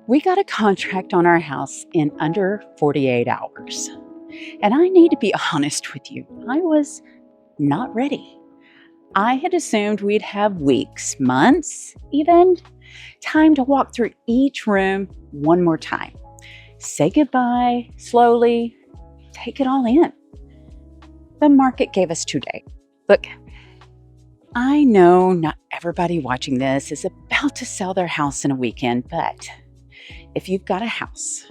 We got a contract on our house in under 48 hours. And I need to be honest with you, I was not ready. I had assumed we'd have weeks, months, even time to walk through each room one more time. Say goodbye slowly, take it all in. The market gave us 2 days. Look, I know not everybody watching this is about to sell their house in a weekend, but if you've got a house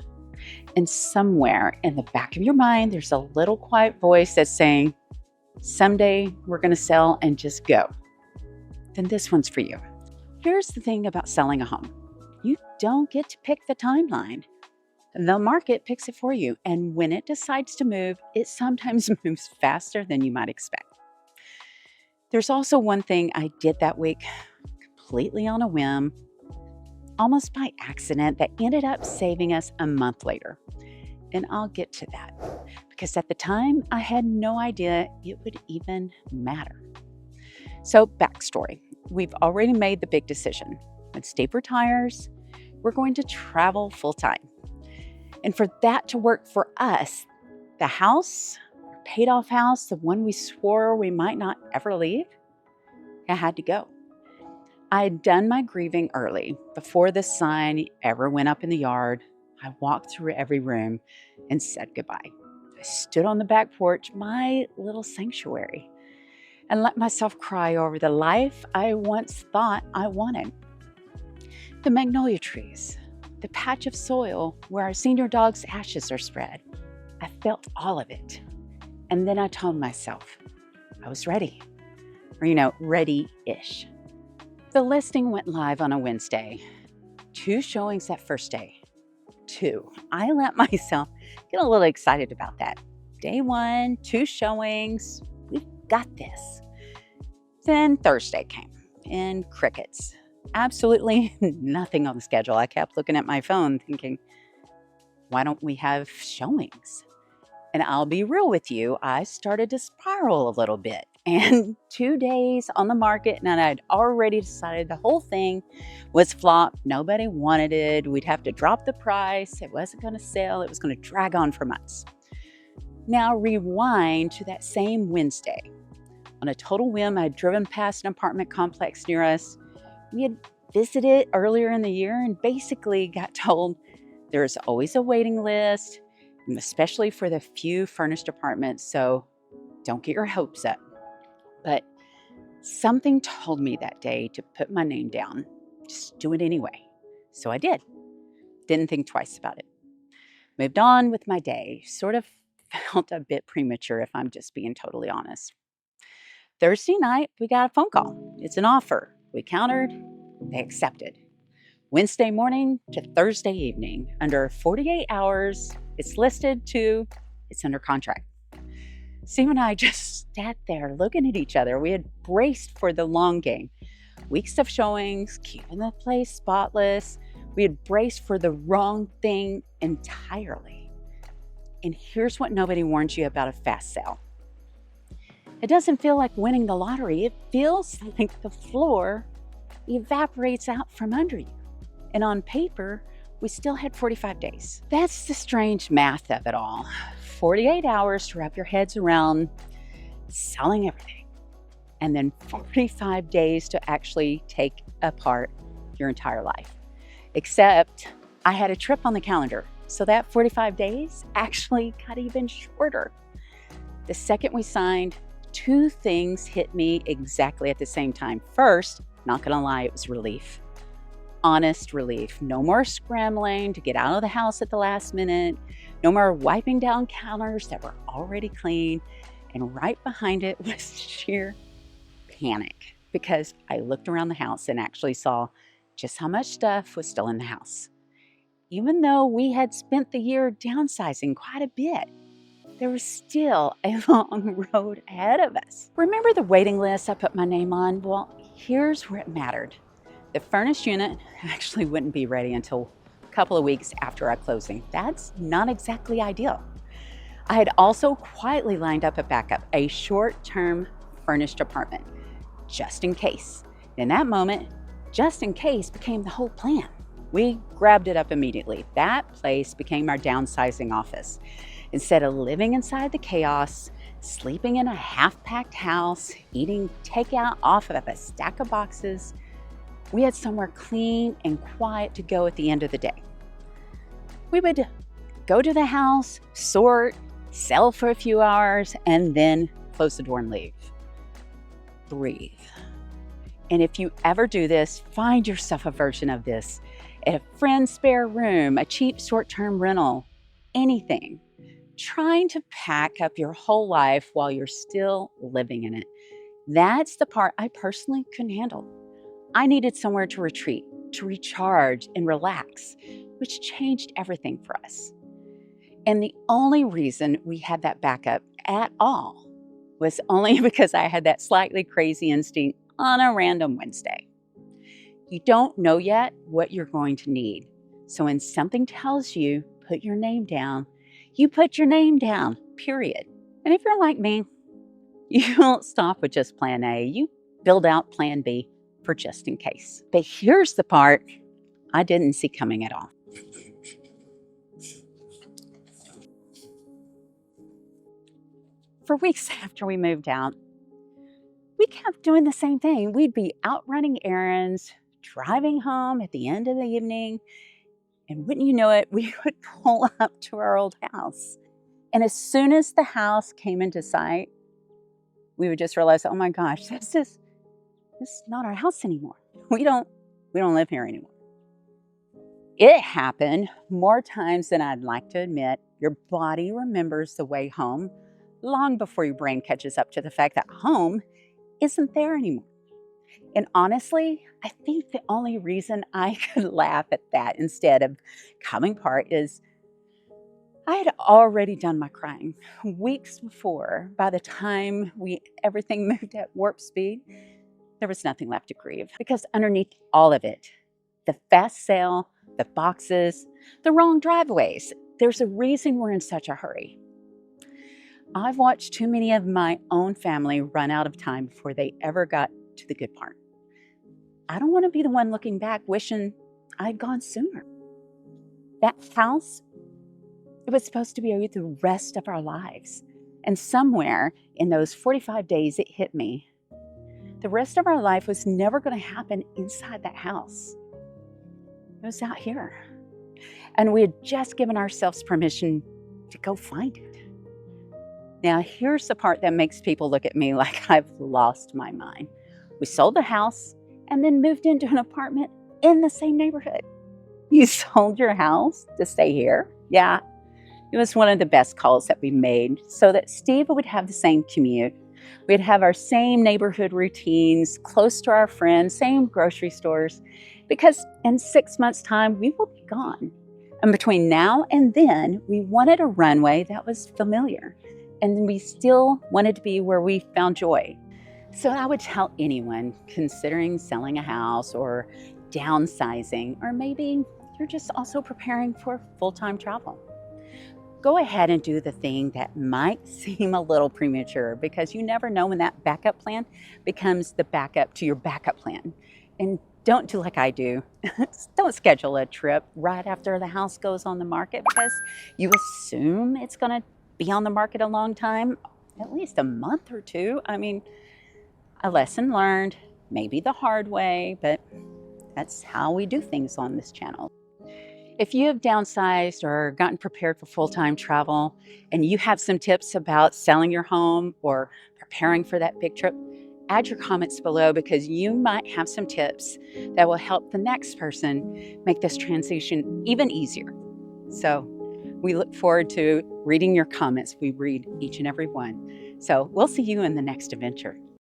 and somewhere in the back of your mind, there's a little quiet voice that's saying, someday we're going to sell and just go, then this one's for you. Here's the thing about selling a home. You don't get to pick the timeline. The market picks it for you. And when it decides to move, it sometimes moves faster than you might expect. There's also one thing I did that week, completely on a whim, almost by accident, that ended up saving us a month later. And I'll get to that, because at the time, I had no idea it would even matter. So, backstory. We've already made the big decision. When Steve retires, we're going to travel full time. And for that to work for us, the house, our paid off house, the one we swore we might not ever leave, I had to go. I had done my grieving early. Before the sign ever went up in the yard, I walked through every room and said goodbye. I stood on the back porch, my little sanctuary, and let myself cry over the life I once thought I wanted. The magnolia trees, the patch of soil where our senior dog's ashes are spread. I felt all of it. And then I told myself I was ready, or ready-ish. The listing went live on a Wednesday. 2 showings that first day. 2. I let myself get a little excited about that. Day 1, 2 showings. We've got this. Then Thursday came and crickets. Absolutely nothing on the schedule. I kept looking at my phone thinking, why don't we have showings? And I'll be real with you, I started to spiral a little bit. And 2 days on the market, and I'd already decided the whole thing was flop. Nobody wanted it. We'd have to drop the price. It wasn't going to sell. It was going to drag on for months. Now rewind to that same Wednesday. On a total whim, I'd driven past an apartment complex near us. We had visited earlier in the year and basically got told there's always a waiting list, especially for the few furnished apartments, so don't get your hopes up. But something told me that day to put my name down, just do it anyway. So I did. Didn't think twice about it. Moved on with my day. Sort of felt a bit premature, if I'm just being totally honest. Thursday night, we got a phone call. It's an offer. We countered. They accepted. Wednesday morning to Thursday evening, under 48 hours, it's listed to, it's under contract. Steve and I just sat there looking at each other. We had braced for the long game. Weeks of showings, keeping the place spotless. We had braced for the wrong thing entirely. And here's what nobody warns you about a fast sale. It doesn't feel like winning the lottery. It feels like the floor evaporates out from under you. And on paper, we still had 45 days. That's the strange math of it all. 48 hours to wrap your heads around selling everything. And then 45 days to actually take apart your entire life. Except I had a trip on the calendar. So that 45 days actually got even shorter. The second we signed, 2 things hit me exactly at the same time. First, not gonna lie, it was relief. Honest relief. No more scrambling to get out of the house at the last minute. No more wiping down counters that were already clean. And right behind it was sheer panic, because I looked around the house and actually saw just how much stuff was still in the house. Even though we had spent the year downsizing quite a bit, there was still a long road ahead of us. Remember the waiting list I put my name on? Well, here's where it mattered. The furnished unit actually wouldn't be ready until a couple of weeks after our closing. That's not exactly ideal. I had also quietly lined up a backup, a short-term furnished apartment, just in case. In that moment, just in case became the whole plan. We grabbed it up immediately. That place became our downsizing office. Instead of living inside the chaos, sleeping in a half-packed house, eating takeout off of a stack of boxes, we had somewhere clean and quiet to go at the end of the day. We would go to the house, sort, sell for a few hours, and then close the door and leave. Breathe. And if you ever do this, find yourself a version of this at a friend's spare room, a cheap short-term rental, anything. Trying to pack up your whole life while you're still living in it. That's the part I personally couldn't handle. I needed somewhere to retreat, to recharge and relax, which changed everything for us. And the only reason we had that backup at all was only because I had that slightly crazy instinct on a random Wednesday. You don't know yet what you're going to need. So when something tells you, put your name down, you put your name down, period. And if you're like me, you won't stop with just plan A. You build out plan B for just in case. But here's the part I didn't see coming at all. For weeks after we moved out, we kept doing the same thing. We'd be out running errands, driving home at the end of the evening, and wouldn't you know it, we would pull up to our old house. And as soon as the house came into sight, we would just realize, oh my gosh, this is not our house anymore. We don't live here anymore. It happened more times than I'd like to admit. Your body remembers the way home long before your brain catches up to the fact that home isn't there anymore. And honestly, I think the only reason I could laugh at that instead of coming apart is I had already done my crying weeks before. By the time everything moved at warp speed, there was nothing left to grieve. Because underneath all of it, the fast sale, the boxes, the wrong driveways, there's a reason we're in such a hurry. I've watched too many of my own family run out of time before they ever got to the good part. I don't want to be the one looking back wishing I'd gone sooner. That house, it was supposed to be the rest of our lives. And somewhere in those 45 days, it hit me. The rest of our life was never going to happen inside that house. It was out here. And we had just given ourselves permission to go find it. Now, here's the part that makes people look at me like I've lost my mind. We sold the house and then moved into an apartment in the same neighborhood. You sold your house to stay here? Yeah, it was one of the best calls that we made so that Steve would have the same commute. We'd have our same neighborhood routines, close to our friends, same grocery stores, because in 6 months' time, we will be gone. And between now and then, we wanted a runway that was familiar. And we still wanted to be where we found joy. So I would tell anyone considering selling a house or downsizing, or maybe you're just also preparing for full-time travel. Go ahead and do the thing that might seem a little premature because you never know when that backup plan becomes the backup to your backup plan. And don't do like I do. Don't schedule a trip right after the house goes on the market because you assume it's going to be on the market a long time, at least a month or two. I mean, a lesson learned, maybe the hard way, but that's how we do things on this channel. If you have downsized or gotten prepared for full-time travel and you have some tips about selling your home or preparing for that big trip, add your comments below because you might have some tips that will help the next person make this transition even easier. So we look forward to reading your comments. We read each and every one. So we'll see you in the next adventure.